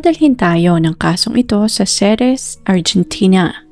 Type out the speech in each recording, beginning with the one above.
Dadalhin tayo ng kasong ito sa Ceres, Argentina.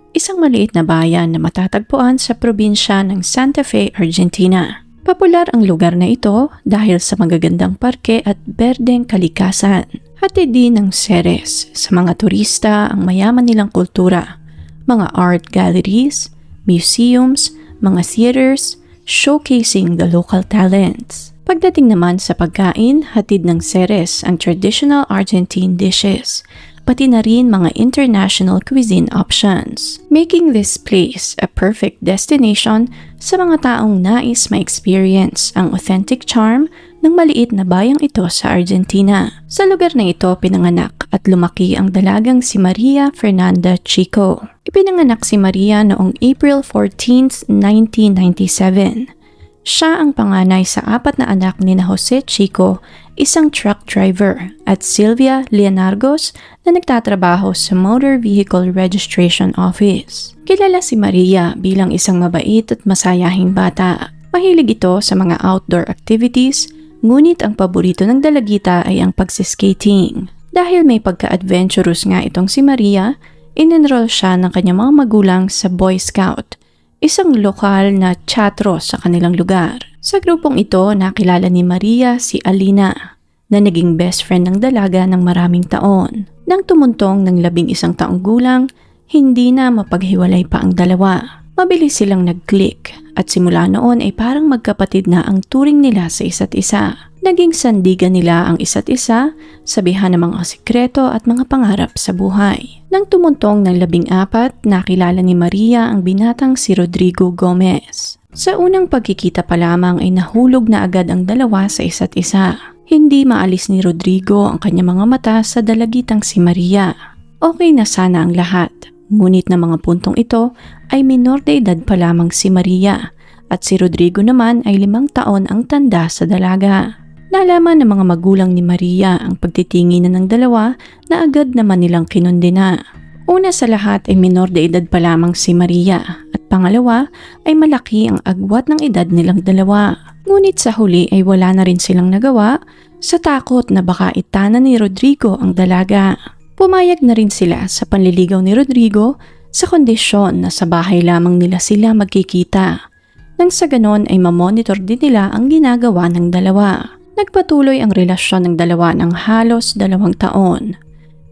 Isang maliit na bayan na matatagpuan sa probinsya ng Santa Fe, Argentina. Popular ang lugar na ito dahil sa magagandang parke at berdeng kalikasan. Hatid din ng Ceres sa mga turista ang mayaman nilang kultura, mga art galleries, museums, mga theaters, showcasing the local talents. Pagdating naman sa pagkain, hatid ng Ceres ang traditional Argentine dishes, pati na rin mga international cuisine options, making this place a perfect destination sa mga taong nais ma-experience ang authentic charm ng maliit na bayang ito sa Argentina. Sa lugar na ito pinanganak at lumaki ang dalagang si Maria Fernanda Chico. Ipinanganak si Maria noong April 14, 1997. Siya ang panganay sa 4 na anak ni Jose Chico, isang truck driver, at Sylvia Leonargos na nagtatrabaho sa Motor Vehicle Registration Office. Kilala si Maria bilang isang mabait at masayahing bata. Mahilig ito sa mga outdoor activities, ngunit ang paborito ng dalagita ay ang pagsiskating. Dahil may pagka-adventurous nga itong si Maria, in-enroll siya ng kanyang mga magulang sa Boy Scout, isang lokal na tsatro sa kanilang lugar. Sa grupong ito, nakilala ni Maria si Alina, na naging best friend ng dalaga ng maraming taon. Nang tumuntong ng 11 taong gulang, hindi na mapaghiwalay pa ang dalawa. Mabilis silang nag-click at simula noon ay parang magkapatid na ang turing nila sa isa't isa. Naging sandigan nila ang isa't isa, sabihan ng mga sikreto at mga pangarap sa buhay. Nang tumuntong ng 14, nakilala ni Maria ang binatang si Rodrigo Gomez. Sa unang pagkikita pa lamang ay nahulog na agad ang dalawa sa isa't isa. Hindi maalis ni Rodrigo ang kanyang mga mata sa dalagitang si Maria. Okay na sana ang lahat, ngunit na mga puntong ito ay minor de edad pa lamang si Maria at si Rodrigo naman ay 5 taon ang tanda sa dalaga. Nalaman ng mga magulang ni Maria ang pagtitinginan ng dalawa na agad naman nilang kinundina. Una sa lahat ay minor de edad pa lamang si Maria at pangalawa ay malaki ang agwat ng edad nilang dalawa. Ngunit sa huli ay wala na rin silang nagawa sa takot na baka itanan ni Rodrigo ang dalaga. Pumayag na rin sila sa panliligaw ni Rodrigo sa kondisyon na sa bahay lamang nila sila magkikita. Nang sa ganon ay mamonitor din nila ang ginagawa ng dalawa. Nagpatuloy ang relasyon ng dalawa ng halos 2 taon.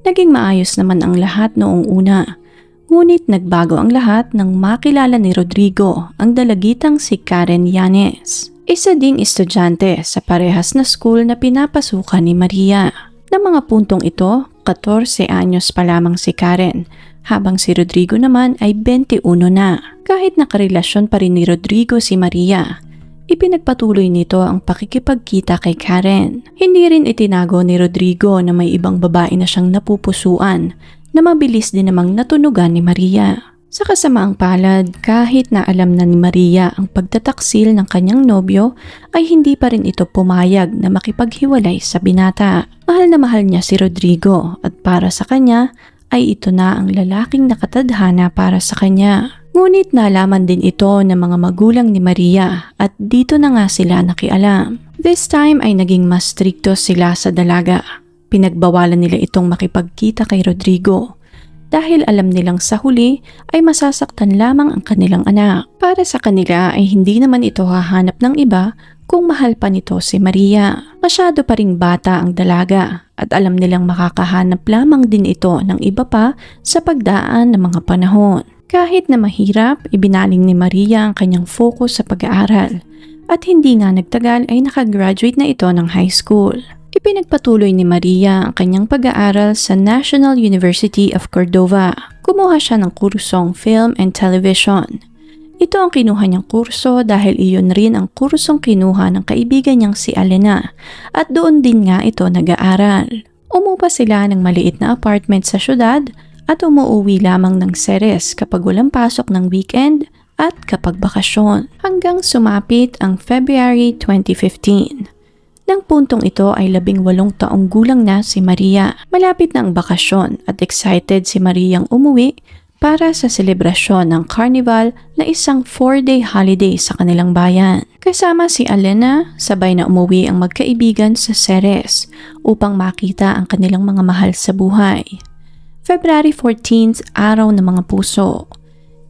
Naging maayos naman ang lahat noong una. Ngunit nagbago ang lahat nang makilala ni Rodrigo ang dalagitang si Karen Yanes. Isa ding estudyante sa parehas na school na pinapasukan ni Maria. Ng mga puntong ito, 14 anyos pa lamang si Karen, habang si Rodrigo naman ay 21 na. Kahit nakarelasyon pa rin ni Rodrigo si Maria, ipinagpatuloy nito ang pakikipagkita kay Karen. Hindi rin itinago ni Rodrigo na may ibang babae na siyang napupusuan na mabilis din namang natunugan ni Maria. Sa kasamaang palad, kahit na alam na ni Maria ang pagtataksil ng kanyang nobyo, ay hindi pa rin ito pumayag na makipaghiwalay sa binata. Mahal na mahal niya si Rodrigo at para sa kanya ay ito na ang lalaking nakatadhana para sa kanya. Ngunit nalaman din ito ng mga magulang ni Maria at dito na nga sila nakialam. This time ay naging mas strikto sila sa dalaga. Pinagbawalan nila itong makipagkita kay Rodrigo dahil alam nilang sa huli ay masasaktan lamang ang kanilang anak. Para sa kanila ay hindi naman ito hahanap ng iba kung mahal pa nito si Maria. Masyado pa ring bata ang dalaga at alam nilang makakahanap lamang din ito ng iba pa sa pagdaan ng mga panahon. Kahit na mahirap, ibinaling ni Maria ang kanyang focus sa pag-aaral at hindi nga nagtagal ay nakagraduate na ito ng high school. Ipinagpatuloy ni Maria ang kanyang pag-aaral sa National University of Cordova. Kumuha siya ng kursong Film and Television. Ito ang kinuha niyang kurso dahil iyon rin ang kursong kinuha ng kaibigan niyang si Alena at doon din nga ito nag-aaral. Umupa sila ng maliit na apartment sa syudad at umuuwi lamang ng Ceres kapag walang pasok ng weekend at kapag bakasyon. Hanggang sumapit ang February 2015. Nang puntong ito ay 18 taong gulang na si Maria. Malapit na ang bakasyon at excited si Mariang umuwi para sa selebrasyon ng Carnival na isang 4-day holiday sa kanilang bayan. Kasama si Elena, sabay na umuwi ang magkaibigan sa Ceres upang makita ang kanilang mga mahal sa buhay. February 14th, araw ng mga puso.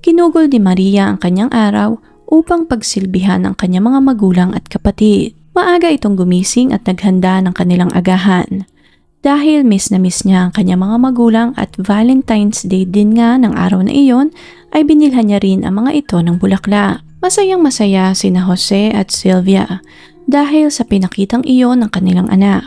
Kinugol ni Maria ang kanyang araw upang pagsilbihan ang kanyang mga magulang at kapatid. Maaga itong gumising at naghanda ng kanilang agahan. Dahil miss na miss niya ang kanyang mga magulang at Valentine's Day din nga ng araw na iyon, ay binilhan niya rin ang mga ito ng bulaklak. Masayang masaya sina Jose at Sylvia dahil sa pinakitang iyon ng kanilang anak.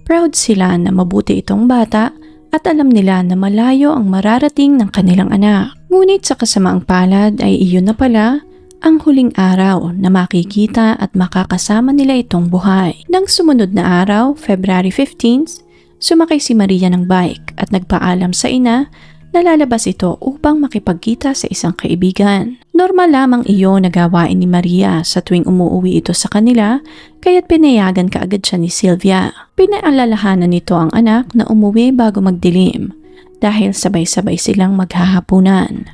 Proud sila na mabuti itong bata at alam nila na malayo ang mararating ng kanilang anak. Ngunit sa kasamaang palad ay iyon na pala ang huling araw na makikita at makakasama nila itong buhay. Nang sumunod na araw, February 15th, sumakay si Maria ng bike at nagpaalam sa ina na lalabas ito upang makipagkita sa isang kaibigan. Normal lamang iyon na gawain ni Maria sa tuwing umuwi ito sa kanila, kaya't pinayagan kaagad siya ni Sylvia. Pinaalalahanan nito ang anak na umuwi bago magdilim dahil sabay-sabay silang maghahapunan.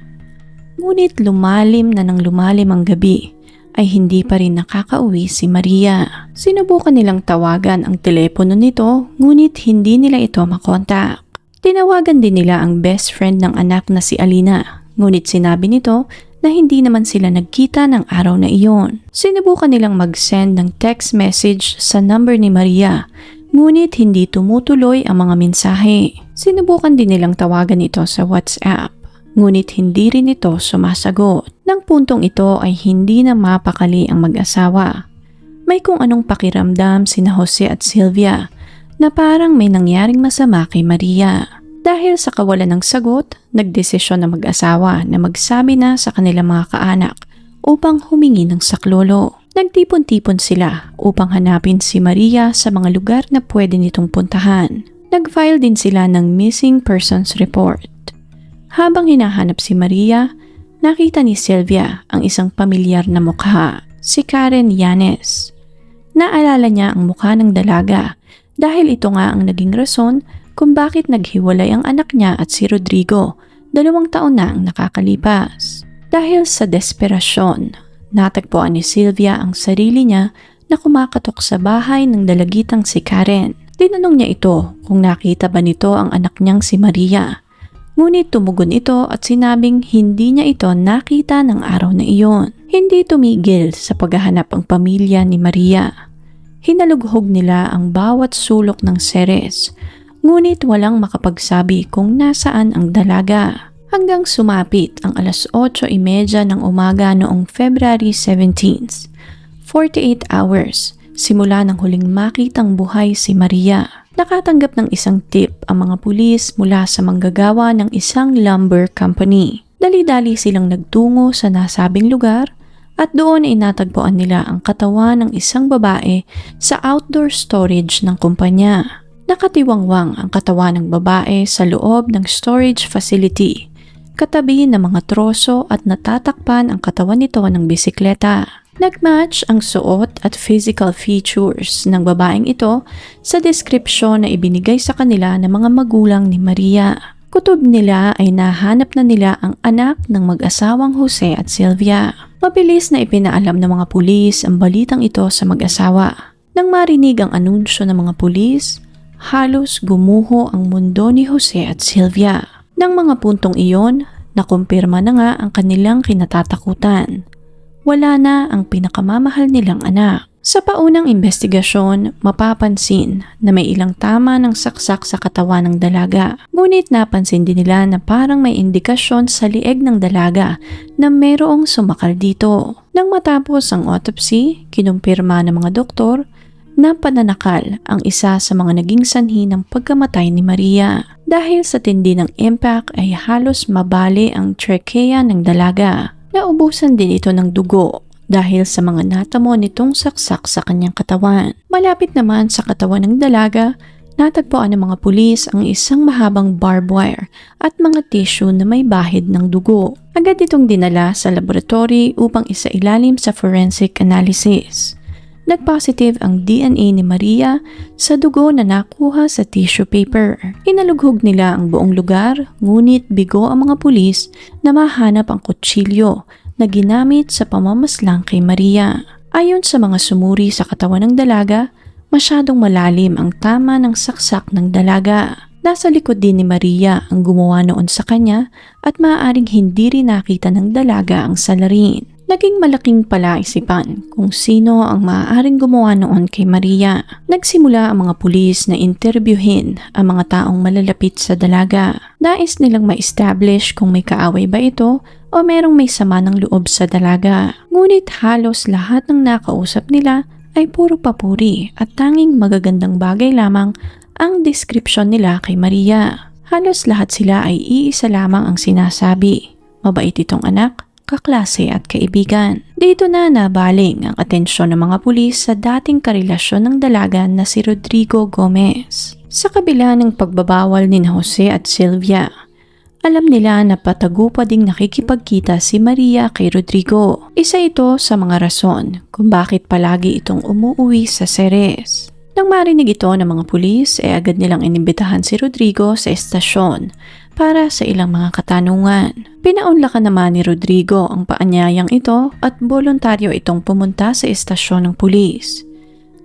Ngunit lumalim na ng lumalim ang gabi ay hindi pa rin nakakauwi si Maria. Sinubukan nilang tawagan ang telepono nito ngunit hindi nila ito makontak. Tinawagan din nila ang best friend ng anak na si Alina ngunit sinabi nito na hindi naman sila nagkita ng araw na iyon. Sinubukan nilang mag-send ng text message sa number ni Maria ngunit hindi tumutuloy ang mga mensahe. Sinubukan din nilang tawagan ito sa WhatsApp. Ngunit hindi rin ito sumasagot. Nang puntong ito ay hindi na mapakali ang mag-asawa. May kung anong pakiramdam sina Jose at Sylvia na parang may nangyaring masama kay Maria. Dahil sa kawalan ng sagot, nagdesisyon ng mag-asawa na magsabi na sa kanilang mga kaanak upang humingi ng saklolo. Nagtipon-tipon sila upang hanapin si Maria sa mga lugar na pwede nitong puntahan. Nag-file din sila ng missing persons report. Habang hinahanap si Maria, nakita ni Sylvia ang isang pamilyar na mukha, si Karen Yanes. Naalala niya ang mukha ng dalaga dahil ito nga ang naging rason kung bakit naghiwalay ang anak niya at si Rodrigo, 2 taon na ang nakakalipas. Dahil sa desperasyon, natagpuan ni Sylvia ang sarili niya na kumakatok sa bahay ng dalagitang si Karen. Tinanong niya ito kung nakita ba nito ang anak niyang si Maria. Ngunit tumugon ito at sinabing hindi niya ito nakita ng araw na iyon. Hindi tumigil sa paghahanap ang pamilya ni Maria. Hinalughog nila ang bawat sulok ng Ceres, ngunit walang makapagsabi kung nasaan ang dalaga. Hanggang sumapit ang alas 8:30 ng umaga noong February 17th. 48 hours simula ng huling makitang buhay si Maria. Nakatanggap ng isang tip ang mga pulis mula sa manggagawa ng isang lumber company. Dali-dali silang nagtungo sa nasabing lugar at doon ay natagpuan nila ang katawan ng isang babae sa outdoor storage ng kumpanya. Nakatiwangwang ang katawan ng babae sa loob ng storage facility, katabi ng mga troso at natatakpan ang katawan nito ng bisikleta. Nagmatch ang suot at physical features ng babaeng ito sa deskripsyon na ibinigay sa kanila ng mga magulang ni Maria. Kutob nila ay nahanap na nila ang anak ng mag-asawang Jose at Sylvia. Mabilis na ipinaalam ng mga pulis ang balitang ito sa mag-asawa. Nang marinig ang anunsyo ng mga pulis, halos gumuho ang mundo ni Jose at Sylvia. Nang mga puntong iyon, nakumpirma na nga ang kanilang kinatatakutan. Wala na ang pinakamamahal nilang anak. Sa paunang investigasyon, mapapansin na may ilang tama ng saksak sa katawan ng dalaga. Ngunit napansin din nila na parang may indikasyon sa lieg ng dalaga na mayroong sumakal dito. Nang matapos ang autopsy, kinumpirma ng mga doktor na pananakal ang isa sa mga naging sanhi ng pagkamatay ni Maria. Dahil sa tindi ng impact ay halos mabali ang trachea ng dalaga. Naubusan din ito ng dugo dahil sa mga natamo nitong saksak sa kanyang katawan. Malapit naman sa katawan ng dalaga, natagpuan ng mga pulis ang isang mahabang barbed wire at mga tissue na may bahid ng dugo. Agad itong dinala sa laboratory upang isailalim sa forensic analysis. Nag-positive ang DNA ni Maria sa dugo na nakuha sa tissue paper. Inalughog nila ang buong lugar, ngunit bigo ang mga pulis na mahanap ang kutsilyo na ginamit sa pamamaslang kay Maria. Ayon sa mga sumuri sa katawan ng dalaga, masyadong malalim ang tama ng saksak ng dalaga. Nasa likod din ni Maria ang gumawa noon sa kanya at maaaring hindi rin nakita ng dalaga ang salarin. Naging malaking palaisipan kung sino ang maaaring gumawa noon kay Maria. Nagsimula ang mga pulis na interbyuhin ang mga taong malalapit sa dalaga. Nais nilang ma-establish kung may kaaway ba ito o merong may sama ng loob sa dalaga. Ngunit halos lahat ng nakausap nila ay puro papuri at tanging magagandang bagay lamang ang description nila kay Maria. Halos lahat sila ay iisa lamang ang sinasabi. Mabait itong anak, kaklase at kaibigan. Dito na nabaling ang atensyon ng mga pulis sa dating karelasyon ng dalaga na si Rodrigo Gomez. Sa kabila ng pagbabawal ni Jose at Sylvia, alam nila na patago pa ding nakikipagkita si Maria kay Rodrigo. Isa ito sa mga rason kung bakit palagi itong umuwi sa Ceres. Nang marinig ito ng mga pulis, agad nilang inimbitahan si Rodrigo sa estasyon para sa ilang mga katanungan. Pinaunlakan naman ni Rodrigo ang paanyayang ito at voluntaryo itong pumunta sa estasyon ng pulis.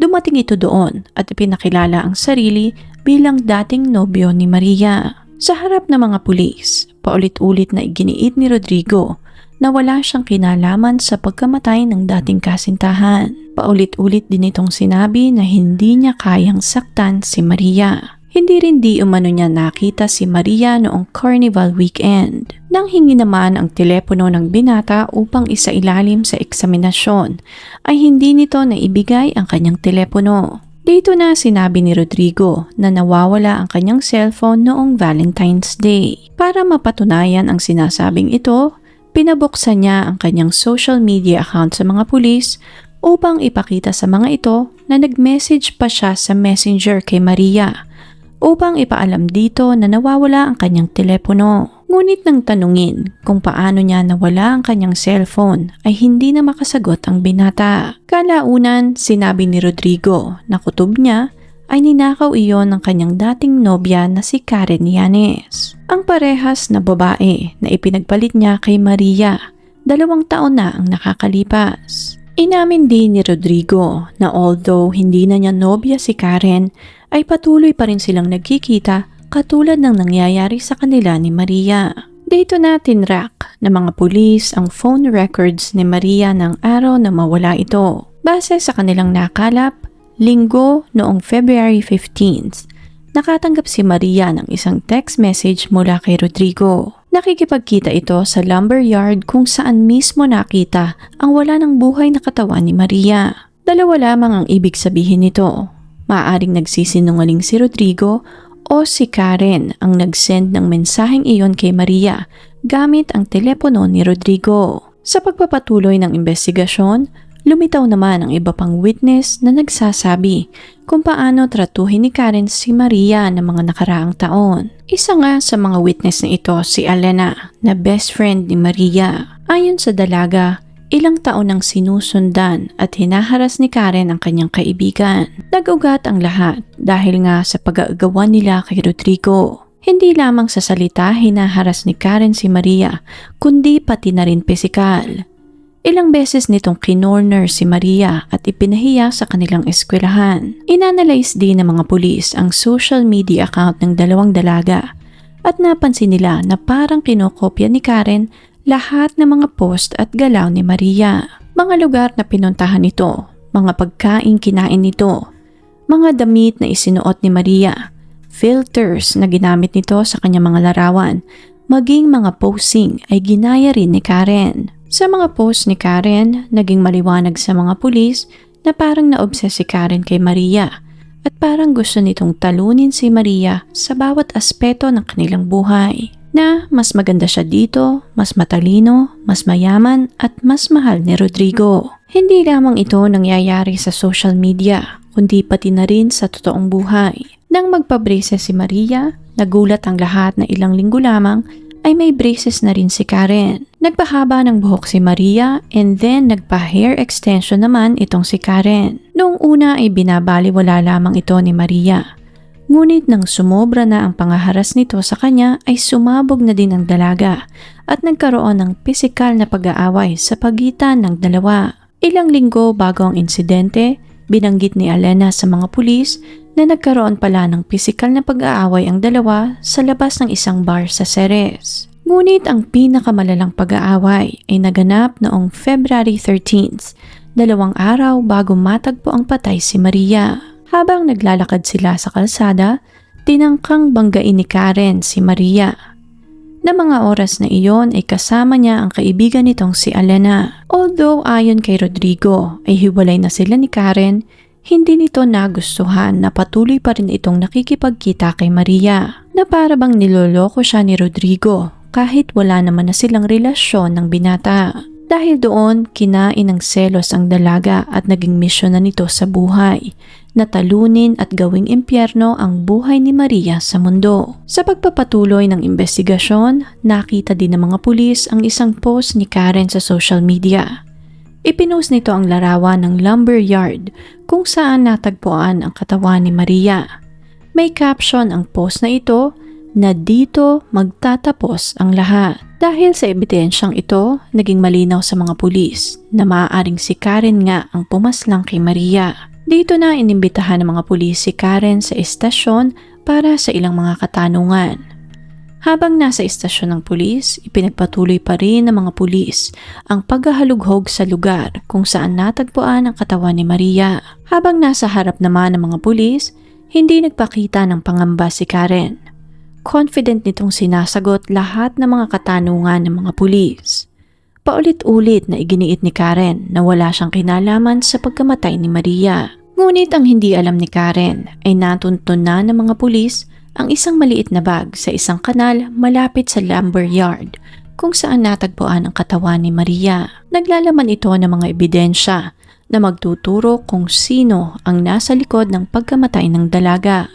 Dumating ito doon at ipinakilala ang sarili bilang dating nobyo ni Maria. Sa harap ng mga pulis, paulit-ulit na iginiit ni Rodrigo na wala siyang kinalaman sa pagkamatay ng dating kasintahan. Paulit-ulit din itong sinabi na hindi niya kayang saktan si Maria. Hindi rin di umano niya nakita si Maria noong Carnival weekend. Nang hingi naman ang telepono ng binata upang isailalim sa eksaminasyon, ay hindi nito naibigay ang kanyang telepono. Dito na sinabi ni Rodrigo na nawawala ang kanyang cellphone noong Valentine's Day. Para mapatunayan ang sinasabing ito, pinabuksan niya ang kanyang social media account sa mga pulis upang ipakita sa mga ito na nag-message pa siya sa messenger kay Maria upang ipaalam dito na nawawala ang kanyang telepono. Ngunit nang tanungin kung paano niya nawala ang kanyang cellphone ay hindi na makasagot ang binata. Kalaunan, sinabi ni Rodrigo na kutob niya ay ninakaw iyon ng kanyang dating nobya na si Karen Yanes. Ang parehas na babae na ipinagpalit niya kay Maria, 2 taon na ang nakakalipas. Inamin din ni Rodrigo na although hindi na niya nobya si Karen, ay patuloy pa rin silang nagkikita katulad ng nangyayari sa kanila ni Maria. Dito na tinrack ng mga pulis ang phone records ni Maria ng araw na mawala ito. Base sa kanilang nakalap, Linggo noong February 15th, nakatanggap si Maria ng isang text message mula kay Rodrigo. Nakikipagkita ito sa lumber yard kung saan mismo nakita ang wala ng buhay na katawan ni Maria. 2 lamang ang ibig sabihin nito. Maaaring nagsisinungaling si Rodrigo o si Karen ang nag-send ng mensaheng iyon kay Maria gamit ang telepono ni Rodrigo. Sa pagpapatuloy ng investigasyon, lumitaw naman ang iba pang witness na nagsasabi kung paano tratuhin ni Karen si Maria ng mga nakaraang taon. Isa nga sa mga witness na ito si Elena na best friend ni Maria. Ayon sa dalaga, ilang taon nang sinusundan at hinaharas ni Karen ang kanyang kaibigan. Nag-ugat ang lahat dahil nga sa pag-aagawan nila kay Rodrigo. Hindi lamang sa salita hinaharas ni Karen si Maria, kundi pati na rin pisikal. Ilang beses nitong kinorner si Maria at ipinahiya sa kanilang eskwelahan. Inanalyze din ng mga pulis ang social media account ng 2 dalaga at napansin nila na parang kinokopya ni Karen lahat ng mga post at galaw ni Maria. Mga lugar na pinuntahan nito, mga pagkain kinain nito, mga damit na isinuot ni Maria, filters na ginamit nito sa kanyang mga larawan, maging mga posing ay ginaya rin ni Karen. Sa mga post ni Karen, naging maliwanag sa mga pulis na parang na-obsess si Karen kay Maria at parang gusto nitong talunin si Maria sa bawat aspeto ng kanilang buhay. Na mas maganda siya dito, mas matalino, mas mayaman at mas mahal ni Rodrigo. Hindi lamang ito nangyayari sa social media, kundi pati na rin sa totoong buhay. Nang magpa-braces si Maria, nagulat ang lahat na ilang linggo lamang ay may braces na rin si Karen. Nagpahaba ng buhok si Maria and then nagpa-hair extension naman itong si Karen. Noong una ay binabaliwala lamang ito ni Maria. Ngunit nang sumobra na ang pangaharas nito sa kanya ay sumabog na din ang dalaga at nagkaroon ng pisikal na pag-aaway sa pagitan ng dalawa. Ilang linggo bago ang insidente, binanggit ni Elena sa mga pulis na nagkaroon pala ng pisikal na pag-aaway ang dalawa sa labas ng isang bar sa Ceres. Ngunit ang pinakamalalang pag-aaway ay naganap noong February 13th, 2 araw bago matagpo ang patay si Maria. Habang naglalakad sila sa kalsada, tinangkang banggain ni Karen si Maria. Na mga oras na iyon ay kasama niya ang kaibigan nitong si Elena. Although ayon kay Rodrigo ay hiwalay na sila ni Karen, hindi nito nagustuhan na patuloy pa rin itong nakikipagkita kay Maria. Na para bang niloloko siya ni Rodrigo kahit wala naman na silang relasyon ng binata. Dahil doon, kinain ng selos ang dalaga at naging misyon na nito sa buhay, na talunin at gawing impyerno ang buhay ni Maria sa mundo. Sa pagpapatuloy ng investigasyon, nakita din ng mga pulis ang isang post ni Karen sa social media. Ipinost nito ang larawan ng lumber yard kung saan natagpuan ang katawan ni Maria. May caption ang post na ito na dito magtatapos ang lahat. Dahil sa ebidensyang ito, naging malinaw sa mga pulis na maaaring si Karen nga ang pumaslang kay Maria. Dito na inimbitahan ng mga pulis si Karen sa istasyon para sa ilang mga katanungan. Habang nasa istasyon ng pulis, ipinagpatuloy pa rin ng mga pulis ang paghahalughog sa lugar kung saan natagpuan ang katawan ni Maria. Habang nasa harap naman ng mga pulis, hindi nagpakita ng pangamba si Karen. Confident nitong sinasagot lahat ng mga katanungan ng mga pulis. Paulit-ulit na iginiit ni Karen na wala siyang kinalaman sa pagkamatay ni Maria. Ngunit ang hindi alam ni Karen ay natuntun na ng mga pulis ang isang maliit na bag sa isang kanal malapit sa lumber yard kung saan natagpuan ang katawan ni Maria. Naglalaman ito ng mga ebidensya na magtuturo kung sino ang nasa likod ng pagkamatay ng dalaga.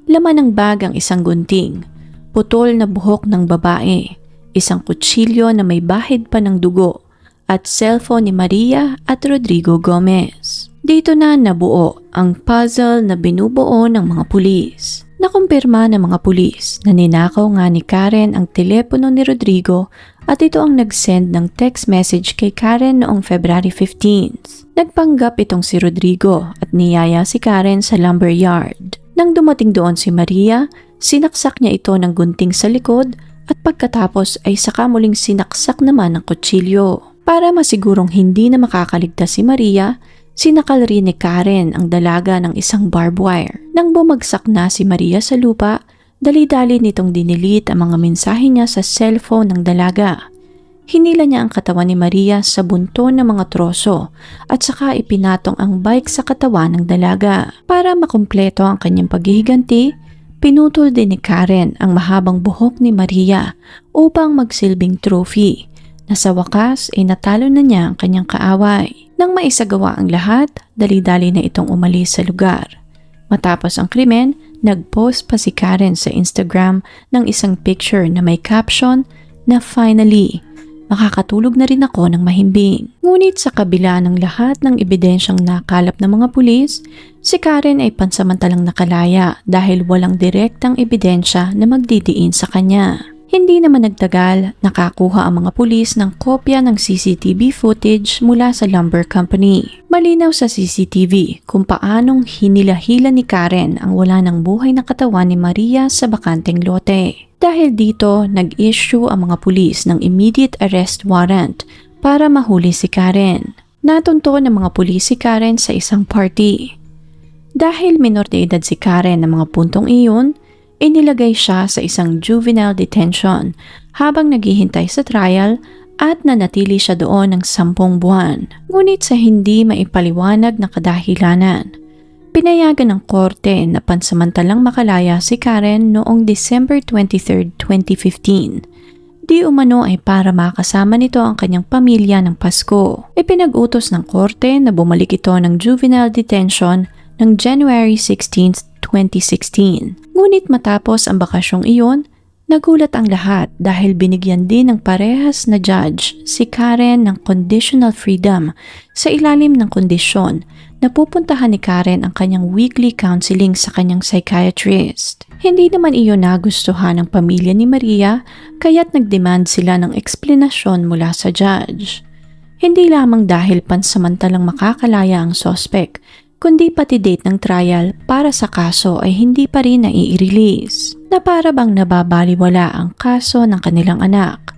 Laman ng bag ang isang gunting, putol na buhok ng babae, isang kutsilyo na may bahid pa ng dugo, at cellphone ni Maria at Rodrigo Gomez. Dito na nabuo ang puzzle na binubuo ng mga pulis. Nakumpirma ng mga pulis na ninakaw nga ni Karen ang telepono ni Rodrigo at ito ang nag-send ng text message kay Karen noong February 15th. Nagpanggap itong si Rodrigo at niyaya si Karen sa lumber yard. Nang dumating doon si Maria, sinaksak niya ito ng gunting sa likod at pagkatapos ay saka muling sinaksak naman ng kutsilyo. Para masigurong hindi na makakaligtas si Maria, sinakal rin ni Karen ang dalaga ng isang barbed wire. Nang bumagsak na si Maria sa lupa, dali-dali nitong dinilit ang mga mensahe niya sa cellphone ng dalaga. Hinila niya ang katawan ni Maria sa bunton ng mga troso at saka ipinatong ang bike sa katawan ng dalaga. Para makumpleto ang kanyang paghihiganti, pinutol din ni Karen ang mahabang buhok ni Maria upang magsilbing trophy na sa wakas ay natalo na niya ang kanyang kaaway. Nang maisagawa ang lahat, dali-dali na itong umalis sa lugar. Matapos ang krimen, nag-post pa si Karen sa Instagram ng isang picture na may caption na finally, makakatulog na rin ako ng mahimbing. Ngunit sa kabila ng lahat ng ebidensyang nakalap ng mga pulis, si Karen ay pansamantalang nakalaya dahil walang direktang ebidensya na magdidiin sa kanya. Hindi naman nagtagal, nakakuha ang mga pulis ng kopya ng CCTV footage mula sa lumber company. Malinaw sa CCTV kung paanong hinila-hila ni Karen ang wala ng buhay na katawan ni Maria sa bakanteng lote. Dahil dito, nag-issue ang mga pulis ng immediate arrest warrant para mahuli si Karen. Natunto ng mga pulis si Karen sa isang party. Dahil minor de edad si Karen ng mga puntong iyon, inilagay siya sa isang juvenile detention habang naghihintay sa trial at nanatili siya doon ng 10 buwan. Ngunit sa hindi maipaliwanag na kadahilanan, pinayagan ng korte na pansamantalang makalaya si Karen noong December 23, 2015. Di umano ay para makasama nito ang kanyang pamilya ng Pasko. Ipinag-utos ng korte na bumalik ito ng juvenile detention ng January 16, 2016. Ngunit matapos ang bakasyong iyon, Nagulat ang lahat dahil binigyan din ng parehas na judge si Karen ng conditional freedom sa ilalim ng kondisyon na pupuntahan ni Karen ang kanyang weekly counseling sa kanyang psychiatrist. Hindi naman iyon nagustuhan ng pamilya ni Maria kaya't nagdemand sila ng eksplanasyon mula sa judge. Hindi lamang dahil pansamantalang makakalaya ang suspect, kundi pati date ng trial para sa kaso ay hindi pa rin nai-release, na para bang nababaliwala ang kaso ng kanilang anak.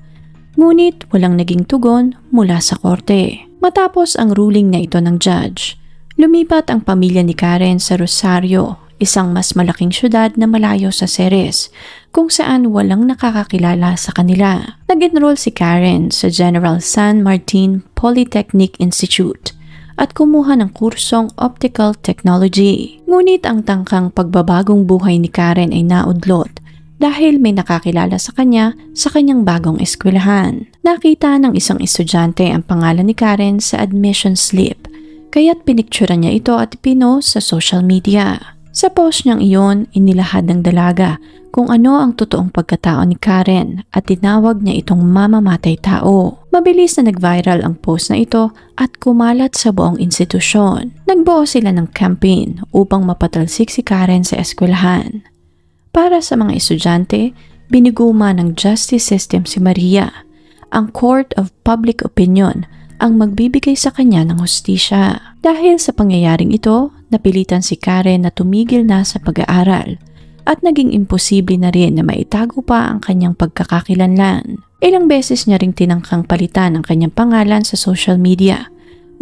Ngunit walang naging tugon mula sa korte. Matapos ang ruling na ito ng judge, lumipat ang pamilya ni Karen sa Rosario, isang mas malaking syudad na malayo sa Ceres, kung saan walang nakakakilala sa kanila. Nag-enroll si Karen sa General San Martin Polytechnic Institute at kumuha ng kursong Optical Technology. Ngunit ang tangkang pagbabagong buhay ni Karen ay naudlot dahil may nakakilala sa kanya sa kanyang bagong eskwelahan. Nakita ng isang estudyante ang pangalan ni Karen sa admission slip, kaya't pinikturan niya ito at pinost sa social media. Sa post niyang iyon, inilahad ng dalaga kung ano ang totoong pagkatao ni Karen at tinawag niya itong mamamatay tao. Mabilis na nag-viral ang post na ito at kumalat sa buong institusyon. Nagbuo sila ng campaign upang mapatalsik si Karen sa eskwelahan. Para sa mga estudyante, biniguma ng justice system si Maria. Ang Court of Public Opinion ang magbibigay sa kanya ng hustisya. Dahil sa pangyayaring ito, napilitan si Karen na tumigil na sa pag-aaral at naging imposible na rin na maitago pa ang kanyang pagkakakilanlan. Ilang beses niya ring tinangkang palitan ang kanyang pangalan sa social media.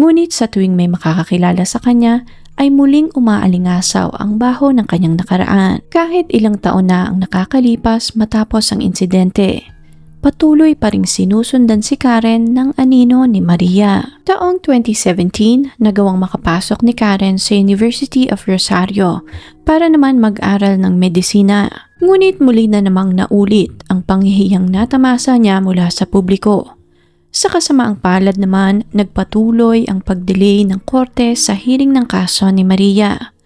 Ngunit sa tuwing may makakakilala sa kanya, ay muling umaalingasaw ang baho ng kanyang nakaraan. Kahit ilang taon na ang nakakalipas matapos ang insidente, patuloy pa ring sinusundan si Karen ng anino ni Maria. Taong 2017, nagawang makapasok ni Karen sa University of Rosario para naman mag-aral ng medisina. Ngunit muli na namang naulit ang panghihiyang natamasa niya mula sa publiko. Sa kasamaang palad naman, nagpatuloy ang pag-delay ng korte sa hearing ng kaso ni Maria.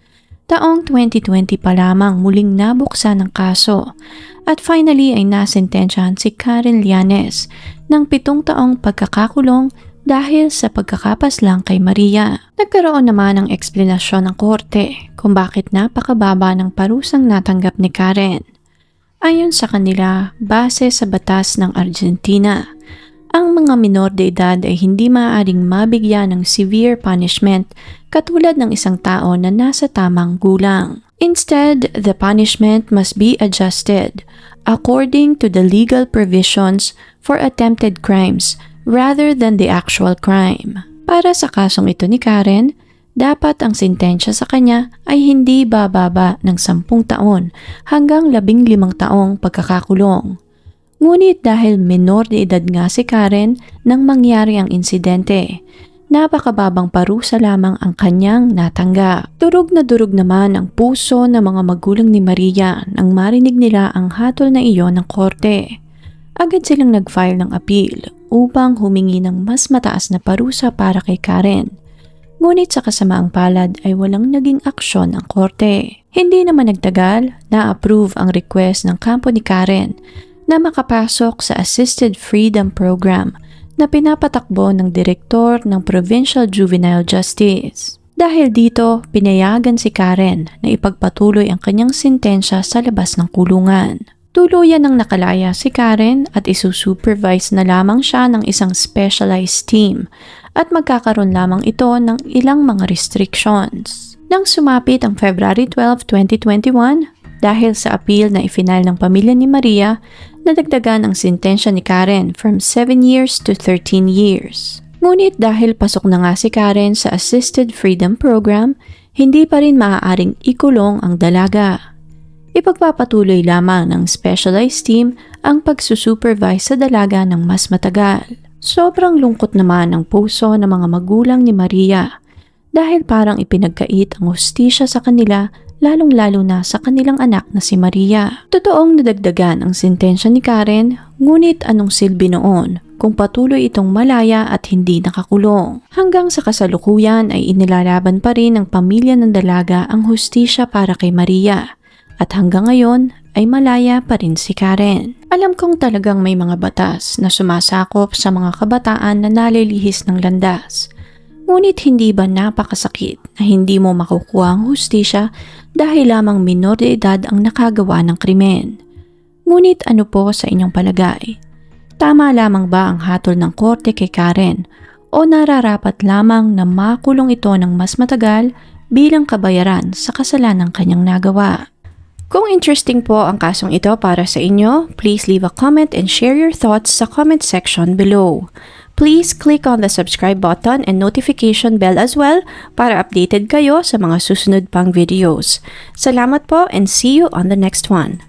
Taong 2020 pa lamang muling nabuksan ang kaso at finally ay nasentensyahan si Karen Llanes ng 7 taong pagkakakulong dahil sa pagkakapaslang kay Maria. Nagkaroon naman ng eksplanasyon ng korte kung bakit napakababa ng parusang natanggap ni Karen. Ayon sa kanila, base sa batas ng Argentina, ang mga minor de edad ay hindi maaaring mabigyan ng severe punishment katulad ng isang tao na nasa tamang gulang. Instead, the punishment must be adjusted according to the legal provisions for attempted crimes rather than the actual crime. Para sa kasong ito ni Karen, dapat ang sentensya sa kanya ay hindi bababa ng 10 taon hanggang 15 taong pagkakakulong. Ngunit dahil menor de edad nga si Karen nang mangyari ang insidente, napakababang parusa lamang ang kanyang natanggap. Durog naman ang puso ng mga magulang ni Maria nang marinig nila ang hatol na iyon ng korte. Agad silang nag-file ng appeal upang humingi ng mas mataas na parusa para kay Karen. Ngunit sa kasamaang palad ay walang naging aksyon ang korte. Hindi naman nagtagal, na-approve ang request ng kampo ni Karen na makapasok sa Assisted Freedom Program na pinapatakbo ng direktor ng Provincial Juvenile Justice. Dahil dito, pinayagan si Karen na ipagpatuloy ang kanyang sentensya sa labas ng kulungan. Tuluyan ng nakalaya si Karen at isusupervise na lamang siya ng isang specialized team at magkakaroon lamang ito ng ilang mga restrictions. Nang sumapit ang February 12, 2021, dahil sa appeal na ifinal ng pamilya ni Maria, nadagdagan ang sentensya ni Karen from 7 years to 13 years. Ngunit dahil pasok na nga si Karen sa Assisted Freedom Program, hindi pa rin maaaring ikulong ang dalaga. Ipagpapatuloy lamang ng specialized team ang pagsusupervise sa dalaga ng mas matagal. Sobrang lungkot naman ang puso ng mga magulang ni Maria dahil parang ipinagkait ang hustisya sa kanila, lalong-lalo na sa kanilang anak na si Maria. Totoong nadagdagan ang sentensya ni Karen, ngunit anong silbi noon kung patuloy itong malaya at hindi nakakulong? Hanggang sa kasalukuyan ay inilalaban pa rin ng pamilya ng dalaga ang hustisya para kay Maria. At hanggang ngayon ay malaya pa rin si Karen. Alam kong talagang may mga batas na sumasakop sa mga kabataan na nalilihis ng landas. Ngunit hindi ba napakasakit na hindi mo makukuha ang hustisya dahil lamang minor de edad ang nakagawa ng krimen? Ngunit ano po sa inyong palagay? Tama lamang ba ang hatol ng korte kay Karen o nararapat lamang na makulong ito ng mas matagal bilang kabayaran sa kasalanang kanyang nagawa? Kung interesting po ang kasong ito para sa inyo, please leave a comment and share your thoughts sa comment section below. Please click on the subscribe button and notification bell as well para updated kayo sa mga susunod pang videos. Salamat po and see you on the next one.